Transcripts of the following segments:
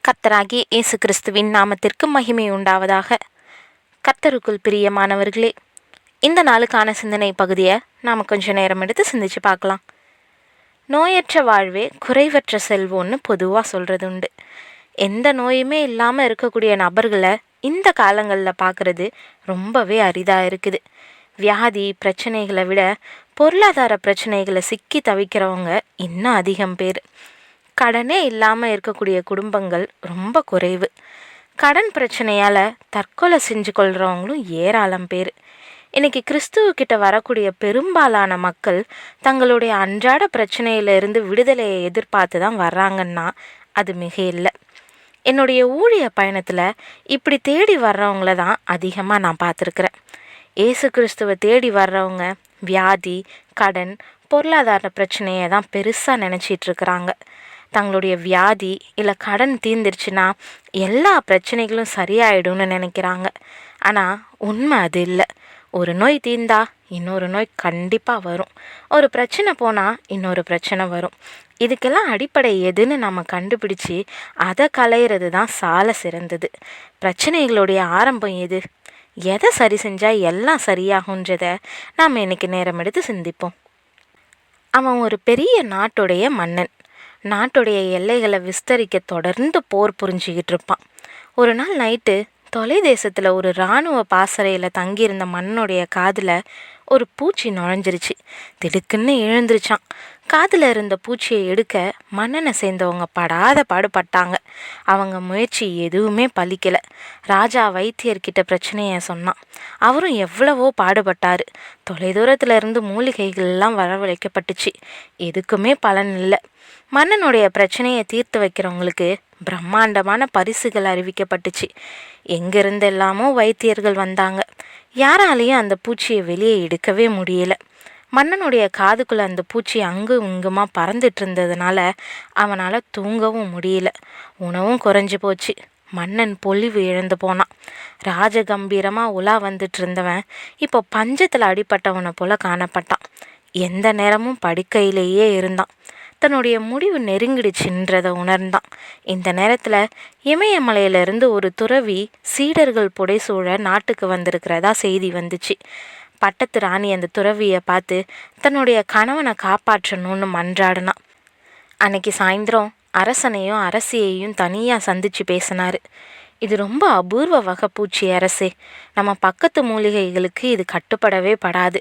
கர்த்தராகிய இயேசு கிறிஸ்துவின் நாமத்திற்கு மகிமை உண்டாவதாக. கர்த்தருக்குள் பிரியமானவர்களே, இந்த நாளுக்கான சிந்தனை பகுதியை நாம் கொஞ்சம் நேரம் எடுத்து சிந்திச்சு பார்க்கலாம். நோயற்ற வாழ்வே குறைவற்ற செல்வோன்னு பொதுவாக சொல்கிறது உண்டு. எந்த நோயுமே இல்லாமல் இருக்கக்கூடிய நபர்களை இந்த காலங்களில் பார்க்குறது ரொம்பவே அரிதாக இருக்குது. வியாதி பிரச்சனைகளை விட பொருளாதார பிரச்சனைகளை சிக்கி தவிக்கிறவங்க இன்னும் அதிகம் பேர். கடனே இல்லாமல் இருக்கக்கூடிய குடும்பங்கள் ரொம்ப குறைவு. கடன் பிரச்சனையால் தற்கொலை செஞ்சு கொள்கிறவங்களும் ஏராளம் பேர். இன்றைக்கி கிறிஸ்துவக்கிட்ட வரக்கூடிய பெரும்பாலான மக்கள் தங்களுடைய அன்றாட பிரச்சனையிலிருந்து விடுதலையை எதிர்பார்த்து தான் வர்றாங்கன்னா அது மிக இல்லை. என்னுடைய ஊழிய பயணத்தில் இப்படி தேடி வர்றவங்கள தான் அதிகமாக நான் பார்த்துருக்குறேன். இயேசு கிறிஸ்துவை தேடி வர்றவங்க வியாதி, கடன், பொருளாதார பிரச்சனையை தான் பெருசாக நினச்சிட்ருக்குறாங்க. தங்களுடைய வியாதி இல்லை கடன் தீர்ந்துருச்சுன்னா எல்லா பிரச்சனைகளும் சரியாயிடும்னு நினைக்கிறாங்க. ஆனால் உண்மை அது இல்லை. ஒரு நோய் தீர்ந்தா இன்னொரு நோய் கண்டிப்பாக வரும். ஒரு பிரச்சனை போனால் இன்னொரு பிரச்சனை வரும். இதுக்கெல்லாம் அடிப்படை எதுன்னு நம்ம கண்டுபிடிச்சி அதை களையிறது தான் சால சிறந்தது. பிரச்சனைகளுடைய ஆரம்பம் எது? எதை சரி செஞ்சால் எல்லாம் சரியாகுன்றதை நாம் இன்னைக்கு நேரம் எடுத்து சிந்திப்போம். அவன் ஒரு பெரிய நாட்டுடைய மன்னன். நாட்டுடைய எல்லைகளை விஸ்தரிக்க தொடர்ந்து போர் புரிஞ்சிக்கிட்டு இருப்பான். ஒரு நாள் நைட்டு தொலை தேசத்தில் ஒரு இராணுவ பாசறையில் தங்கியிருந்த மன்னனுடைய காதில் ஒரு பூச்சி நுழைஞ்சிருச்சு. திடுக்குன்னு எழுந்திருச்சான். காதில் இருந்த பூச்சியை எடுக்க மன்னனை சேர்ந்தவங்க படாத பாடுபட்டாங்க. அவங்க முயற்சி எதுவுமே பலிக்கலை. ராஜா வைத்தியர்கிட்ட பிரச்சனையை சொன்னான். அவரும் எவ்வளவோ பாடுபட்டார். தொலைதூரத்தில் இருந்து மூலிகைகள்லாம் வரவழைக்கப்பட்டுச்சு. எதுக்குமே பலன் இல்லை. மன்னனுடைய பிரச்சனையை தீர்த்து வைக்கிறவங்களுக்கு பிரம்மாண்டமான பரிசுகள் அறிவிக்கப்பட்டுச்சு. எங்கிருந்து எல்லாமோ வைத்தியர்கள் வந்தாங்க. யாராலையும் அந்த பூச்சியை வெளியே எடுக்கவே முடியல. மன்னனுடைய காதுக்குள்ளே அந்த பூச்சி அங்கும் இங்குமா பறந்துட்டு இருந்ததுனால அவனால் தூங்கவும் முடியல. உணவும் குறைஞ்சி போச்சு. மன்னன் பொலிவு இழந்து போனான். ராஜகம்பீரமாக உலா வந்துட்டு இருந்தவன் இப்போ பஞ்சத்தில் அடிப்பட்டவனை போல காணப்பட்டான். எந்த நேரமும் படுக்கையிலேயே இருந்தான். தன்னுடைய முடிவு நெருங்கிடுச்சுன்றதை உணர்ந்தான். இந்த நேரத்தில் இமயமலையிலிருந்து ஒரு துறவி சீடர்கள் புடைசூழ நாட்டுக்கு வந்திருக்கிறதா செய்தி வந்துச்சு. பட்டத்து ராணி அந்த துறவியை பார்த்து தன்னுடைய கணவனை காப்பாற்றணும்னு மன்றாடினான். அன்னைக்கு சாயந்தரம் அரசனையும் அரசியையும் தனியாக சந்தித்து பேசினார். இது ரொம்ப அபூர்வ வகை பூச்சி அரசே. நம்ம பக்கத்து மூலிகைகளுக்கு இது கட்டுப்படவே படாது.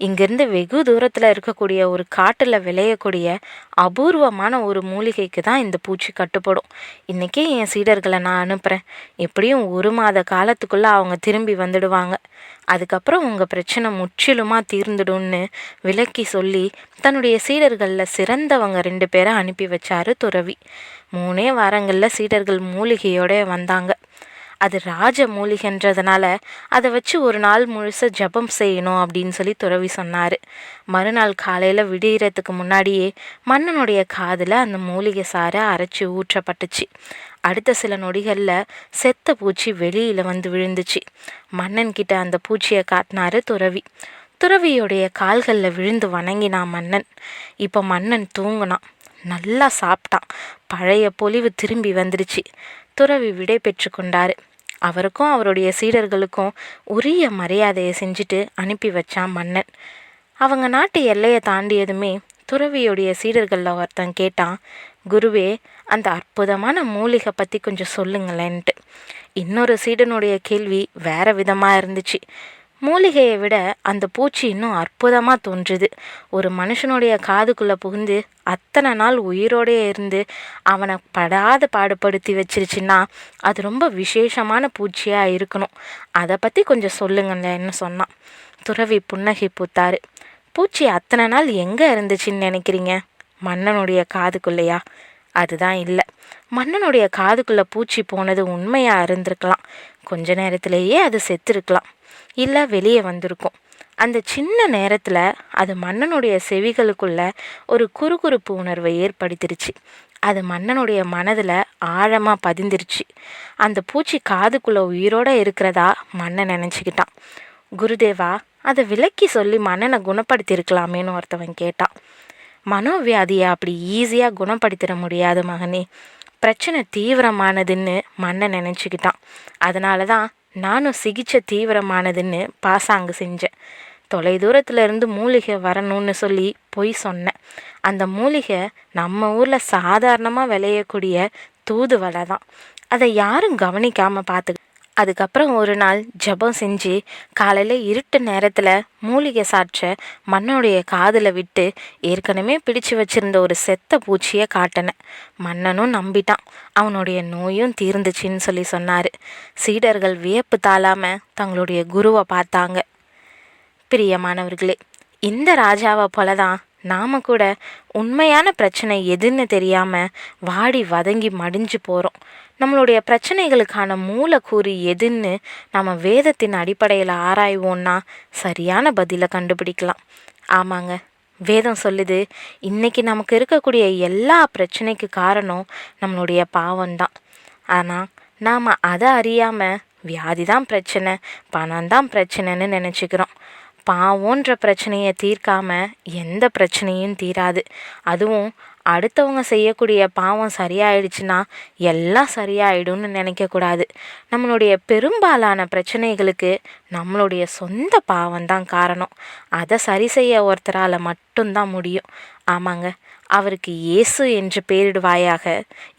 இங்கேருந்து வெகு தூரத்தில் இருக்கக்கூடிய ஒரு காட்டில் விளையக்கூடிய அபூர்வமான ஒரு மூலிகைக்கு தான் இந்த பூச்சி கட்டுப்படும். இன்றைக்கே என் சீடர்களை நான் அனுப்புகிறேன். எப்படியும் 1 மாத காலத்துக்குள்ளே அவங்க திரும்பி வந்துடுவாங்க. அதுக்கப்புறம் உங்கள் பிரச்சனை முற்றிலுமாக தீர்ந்துடும்னு விளக்கி சொல்லி தன்னுடைய சீடர்களில் சிறந்தவங்க 2 பேரை அனுப்பி வச்சாரு துறவி. 3 வாரங்களில் சீடர்கள் மூலிகையோட வந்தாங்க. அது ராஜ மூலிகைன்றதுனால அதை வச்சு ஒரு நாள் முழுச ஜபம் செய்யணும் அப்படின்னு சொல்லி துறவி சொன்னார். மறுநாள் காலையில் விடியறதுக்கு முன்னாடியே மன்னனுடைய காதில் அந்த மூலிகை சாறை அரைச்சி ஊற்றப்பட்டுச்சு. அடுத்த சில நொடிகளில் செத்த பூச்சி வெளியில் வந்து விழுந்துச்சு. மன்னன்கிட்ட அந்த பூச்சியை காட்டினாரு துறவி. துறவியுடைய கால்களில் விழுந்து வணங்கினான் மன்னன். இப்போ மன்னன் தூங்கினான். நல்லா சாப்பிட்டான். பழைய பொலிவு திரும்பி வந்துடுச்சு. துறவி விடை பெற்று கொண்டார். அவருக்கும் அவருடைய சீடர்களுக்கும் உரிய மரியாதையை செஞ்சுட்டு அனுப்பி வச்சான் மன்னன். அவங்க நாட்டு எல்லையை தாண்டியதுமே துறவியுடைய சீடர்களில் ஒருத்தன் கேட்டான், குருவே, அந்த அற்புதமான மூலிகை பற்றி கொஞ்சம் சொல்லுங்களேன்ட்டு. இன்னொரு சீடனுடைய கேள்வி வேற விதமாக இருந்துச்சு. மூலிகையை விட அந்த பூச்சி இன்னும் அற்புதமாக தோன்றுது. ஒரு மனுஷனுடைய காதுக்குள்ளே புகுந்து அத்தனை நாள் உயிரோடே இருந்து அவனை படாத பாடுபடுத்தி வச்சிருச்சுன்னா அது ரொம்ப விசேஷமான பூச்சியாக இருக்கணும். அதை பற்றி கொஞ்சம் சொல்லுங்களேன்னு சொன்னான். துறவி புன்னகை பூத்தாரு. பூச்சி அத்தனை நாள் எங்கே இருந்துச்சுன்னு நினைக்கிறீங்க? மன்னனுடைய காதுக்குள்ளையா? அதுதான் இல்லை. மன்னனுடைய காதுக்குள்ளே பூச்சி போனது உண்மையாக இருந்திருக்கலாம். கொஞ்ச நேரத்திலேயே அது செத்துருக்கலாம். இல்லை வெளியே வந்திருக்கும். அந்த சின்ன நேரத்தில் அது மன்னனுடைய செவிகளுக்குள்ள ஒரு குறுகுறுப்பு உணர்வை ஏற்படுத்திருச்சு. அது மன்னனுடைய மனதில் ஆழமாக பதிந்துருச்சு. அந்த பூச்சி காதுக்குள்ளே உயிரோடு இருக்கிறதா மன்னன் நினச்சிக்கிட்டான். குருதேவா, அதை விலக்கி சொல்லி மன்னனை குணப்படுத்தியிருக்கலாமேன்னு ஒருத்தவன் கேட்டான். மனோவியாதியை அப்படி ஈஸியாக குணப்படுத்திட முடியாது மகனே. பிரச்சனை தீவிரமானதுன்னு மன்னன் நினச்சிக்கிட்டான். அதனால தான் நானும் சிகிச்சை தீவிரமானதுன்னு பாசாங்கு செஞ்சேன். தொலைதூரத்தில் இருந்து மூலிகை வரணும்னு சொல்லி பொய் சொன்னேன். அந்த மூலிகை நம்ம ஊரில் சாதாரணமாக விளையக்கூடிய தூதுவளை தான். அதை யாரும் கவனிக்காமல் பார்த்து அதுக்கப்புறம் ஒரு நாள் ஜெபம் செஞ்சு காலையில் இருட்டு நேரத்தில் மூலிகை சாற்றை மன்னனுடைய காதில் விட்டு ஏற்கனவே பிடிச்சு வச்சிருந்த ஒரு செத்த பூச்சியை காட்டினேன். மன்னனும் நம்பிட்டான். அவனுடைய நோயும் தீர்ந்துச்சின்னு சொல்லி சொன்னார். சீடர்கள் வியப்பு தாழாமல் தங்களுடைய குருவை பார்த்தாங்க. பிரியமானவர்களே, இந்த ராஜாவை போல தான் நாம் கூட உண்மையான பிரச்சனை எதுன்னு தெரியாமல் வாடி வதங்கி மடிஞ்சு போகிறோம். நம்மளுடைய பிரச்சனைகளுக்கான மூலக்கூறு எதுன்னு நம்ம வேதத்தின் அடிப்படையில் ஆராய்வோன்னா சரியான பதிலை கண்டுபிடிக்கலாம். ஆமாங்க, வேதம் சொல்லுது, இன்றைக்கி நமக்கு இருக்கக்கூடிய எல்லா பிரச்சனைக்கு காரணம் நம்மளுடைய பாவம்தான். ஆனால் நாம் அதை அறியாமல் வியாதி தான் பிரச்சனை, பணம் தான் பிரச்சனைன்னு நினச்சிக்கிறோம். பாவம்ன்ற பிரச்சனையை தீர்க்காம எந்த பிரச்சனையும் தீராது. அதுவும் அடுத்தவங்க செய்யக்கூடிய பாவம் சரியாயிடுச்சுன்னா எல்லாம் சரியாயிடும்னு நினைக்கக்கூடாது. நம்மளுடைய பெரும்பாலான பிரச்சனைகளுக்கு நம்மளுடைய சொந்த பாவம்தான் காரணம். அதை சரி செய்ய ஒருத்தரால் மட்டும்தான் முடியும். ஆமாங்க, அவருக்கு இயேசு என்று பெயரிடுவாயாக.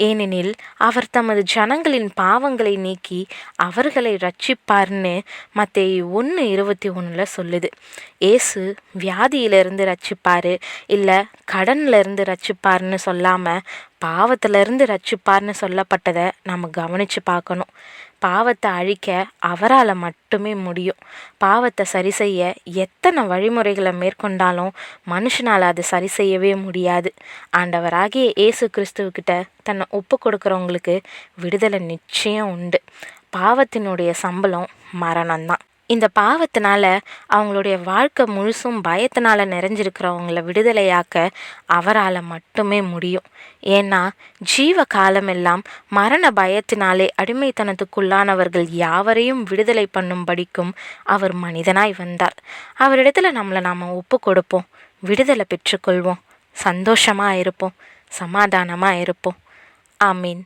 ஏனெனில் அவர் தமது ஜனங்களின் பாவங்களை நீக்கி அவர்களை ரட்சிப்பார்னு மத்தேயு 1:21 சொல்லுது. இயேசு வியாதியிலிருந்து ரட்சிப்பார், இல்லை கடன்லேருந்து ரட்சிப்பார்னு சொல்லாமல் பாவத்திலிருந்து ரட்சிப்பார்னு சொல்லப்பட்டதை நம்ம கவனித்து பார்க்கணும். பாவத்தை அழிக்க அவரால் மட்டுமே முடியும். பாவத்தை சரி செய்ய எத்தனை வழிமுறைகளை மேற்கொண்டாலும் மனுஷனால் அது சரி செய்யவே முடியாது. ஆண்டவராகிய இயேசு கிறிஸ்துவக்கிட்ட தன்னை ஒப்பு கொடுக்குறவங்களுக்கு விடுதலை நிச்சயம் உண்டு. பாவத்தினுடைய சம்பளம் மரணம்தான். இந்த பாவத்தினால அவங்களுடைய வாழ்க்கை முழுசும் பயத்தினால நிறைஞ்சிருக்கிறவங்கள விடுதலையாக்க அவரால் மட்டுமே முடியும். ஏன்னா ஜீவ காலமெல்லாம் மரண பயத்தினாலே அடிமைத்தனத்துக்குள்ளானவர்கள் யாவரையும் விடுதலை பண்ணும்படிக்கும் அவர் மனிதனாய் வந்தார். அவரிடத்துல நம்மளை நாம் ஒப்பு கொடுப்போம், விடுதலை பெற்றுக்கொள்வோம், சந்தோஷமாக இருப்போம், சமாதானமாக இருப்போம். ஆமீன்.